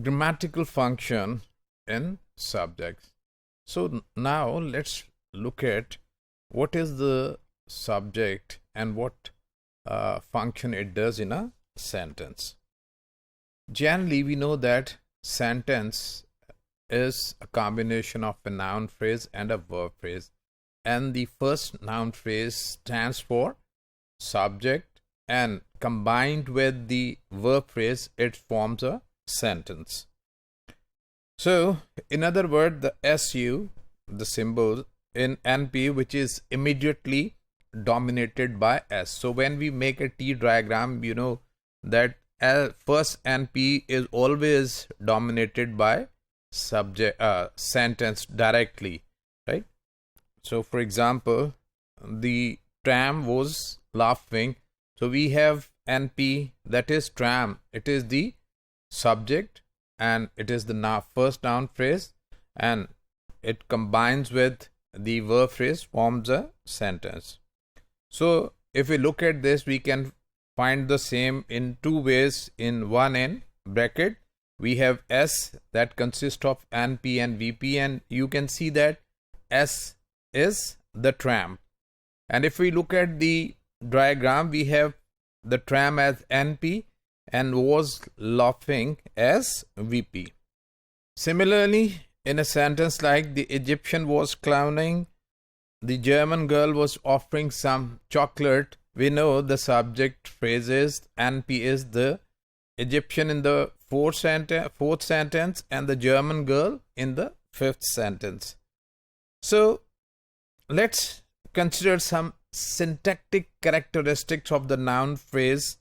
grammatical function in subjects. So now let's look at what is the subject and what function it does in a sentence. Generally, we know that sentence is a combination of a noun phrase and a verb phrase, and the first noun phrase stands for subject, and combined with the verb phrase it forms a sentence. So in other words, the SU, the symbol in NP, which is immediately dominated by S. So when we make a T diagram, you know that first NP is always dominated by subject sentence directly, right? So for example, the tram was laughing, so we have NP, that is tram. It is the subject and it is the first noun phrase, and it combines with the verb phrase, forms a sentence. So if we look at this, we can find the same in two ways. In one, in bracket we have S, that consists of NP and VP, and you can see that S is the tram. And if we look at the diagram, we have the tram as NP and was laughing as VP. Similarly, in a sentence like the Egyptian was clowning, the German girl was offering some chocolate, we know the subject phrases NP is the Egyptian in the fourth sentence and the German girl in the fifth sentence. So let's consider some syntactic characteristics of the noun phrase,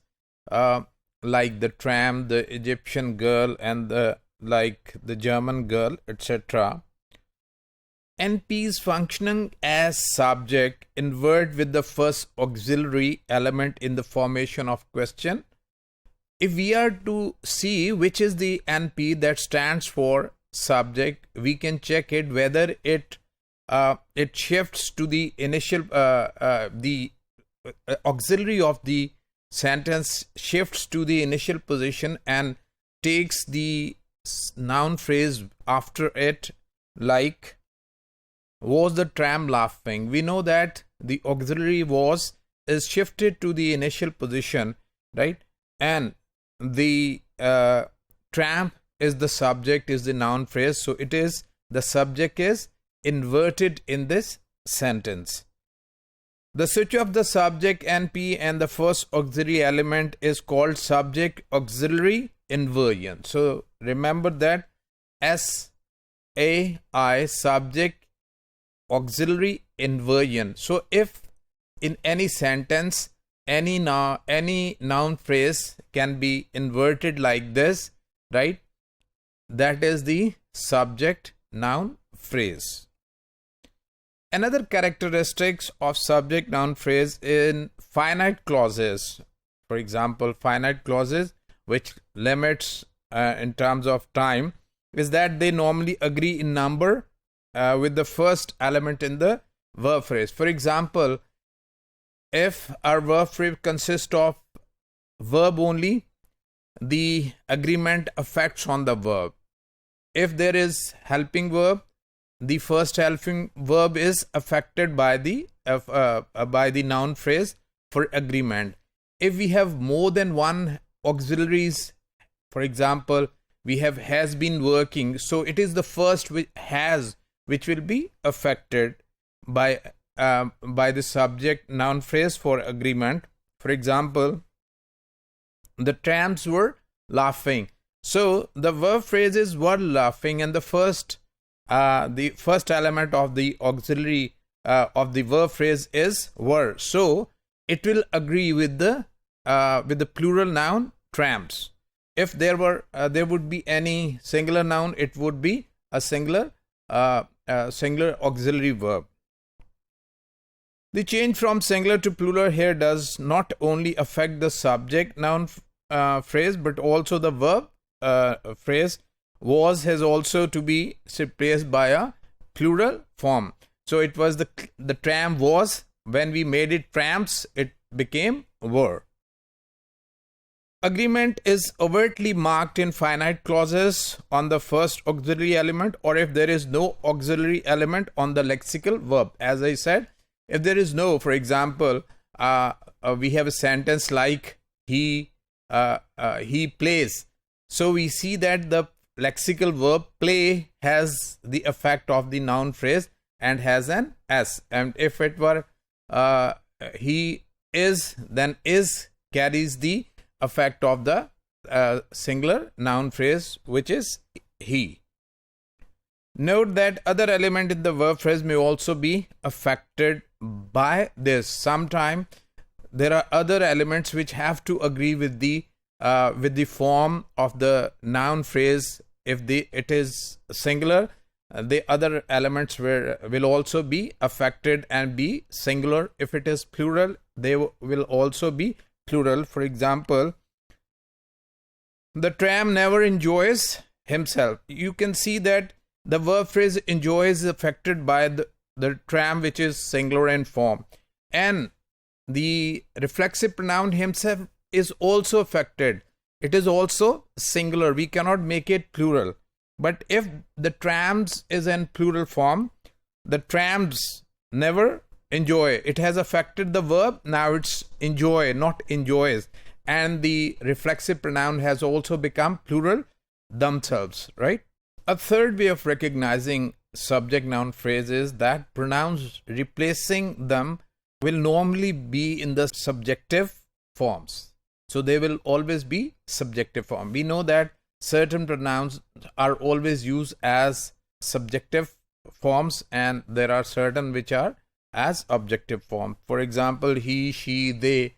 like the tram, the Egyptian girl, and the German girl, etc. NP's functioning as subject invert with the first auxiliary element in the formation of question. If we are to see which is the NP that stands for subject, we can check it whether it shifts to the initial the auxiliary of the sentence shifts to the initial position and takes the noun phrase after it, like was the tram laughing. We know that the auxiliary was is shifted to the initial position, right? And the tram is the subject, is the noun phrase, so it is the subject is inverted in this sentence. The switch of the subject NP and the first auxiliary element is called subject auxiliary inversion. So remember that SAI, subject auxiliary inversion. So if in any sentence any noun phrase can be inverted like this, right? That is the subject noun phrase. Another characteristics of subject noun phrase in finite clauses, for example finite clauses which limits in terms of time, is that they normally agree in number with the first element in the verb phrase. For example, if our verb phrase consists of verb only, the agreement affects on the verb. If there is helping verb, the first helping verb is affected by the noun phrase for agreement. If we have more than one auxiliaries, for example, we have has been working, so it is the first which will be affected by the subject noun phrase for agreement. For example, the trams were laughing, so the verb phrases were laughing, and the first element of the auxiliary of the verb phrase is were, so it will agree with the plural noun trams. If there would be any singular noun, it would be a singular auxiliary verb. The change from singular to plural here does not only affect the subject noun phrase but also the verb phrase. Was has also to be replaced by a plural form. So it was the tram was, when we made it trams, it became were. Agreement is overtly marked in finite clauses on the first auxiliary element, or if there is no auxiliary element on the lexical verb. As I said, if there is no, for example, we have a sentence like he plays. So we see that the lexical verb play has the effect of the noun phrase and has an s. And if it were he is, then is carries the effect of the singular noun phrase, which is he. Note that other element in the verb phrase may also be affected by this. Sometimes there are other elements which have to agree with the form of the noun phrase. If it is singular, the other elements will also be affected and be singular. If it is plural, they will also be plural. For example, the tramp never enjoys himself. You can see that the verb phrase enjoys is affected by the tramp, which is singular in form, and the reflexive pronoun himself is also affected. It is also singular. We cannot make it plural. But if the tramps is in plural form, the tramps never enjoy. It has affected the verb. Now it's enjoy, not enjoys. And the reflexive pronoun has also become plural themselves, right? A third way of recognizing subject noun phrases that pronouns replacing them will normally be in the subjective forms. So they will always be subjective form. We know that certain pronouns are always used as subjective forms, and there are certain which are as objective form. For example, he, she, they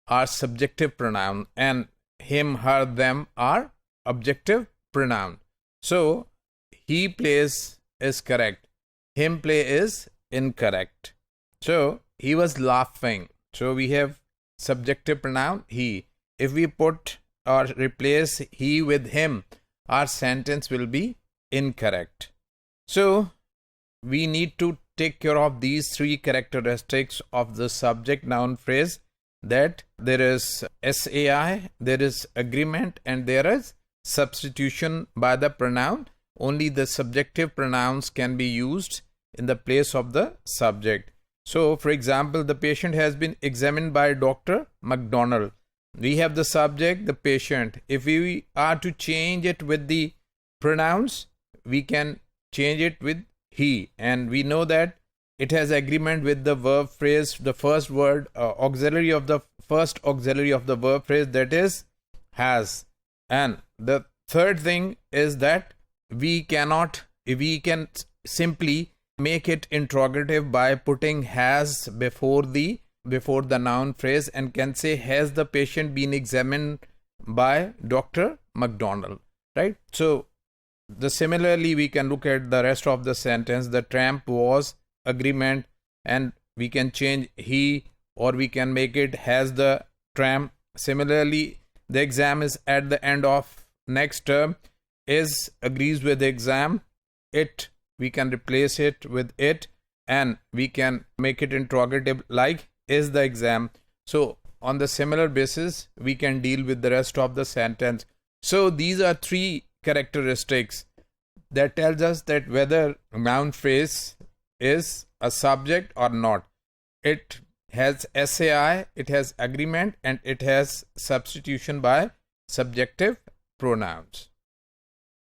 are subjective pronoun, and him, her, them are objective pronoun. So he plays is correct, him play is incorrect. So he was laughing. So we have subjective pronoun he. If we put or replace he with him, our sentence will be incorrect. So we need to take care of these three characteristics of the subject noun phrase, that there is SAI, there is agreement, and there is substitution by the pronoun. Only the subjective pronouns can be used in the place of the subject. So, for example, the patient has been examined by Dr. McDonald. We have the subject, the patient. If we are to change it with the pronouns, we can change it with he. And we know that it has agreement with the verb phrase, the first word, auxiliary of the first auxiliary of the verb phrase, that is has. And the third thing is that we can simply make it interrogative by putting has before the noun phrase, and can say, has the patient been examined by Dr. McDonald, right? So similarly we can look at the rest of the sentence. The tramp was agreement, and we can change he, or we can make it has the tramp. Similarly, the exam is at the end of next term, is agrees with the exam. It, we can replace it with it, and we can make it interrogative like is the exam. So on the similar basis we can deal with the rest of the sentence. So these are three characteristics that tells us that whether noun phrase is a subject or not. It has SAI, it has agreement, and it has substitution by subjective pronouns.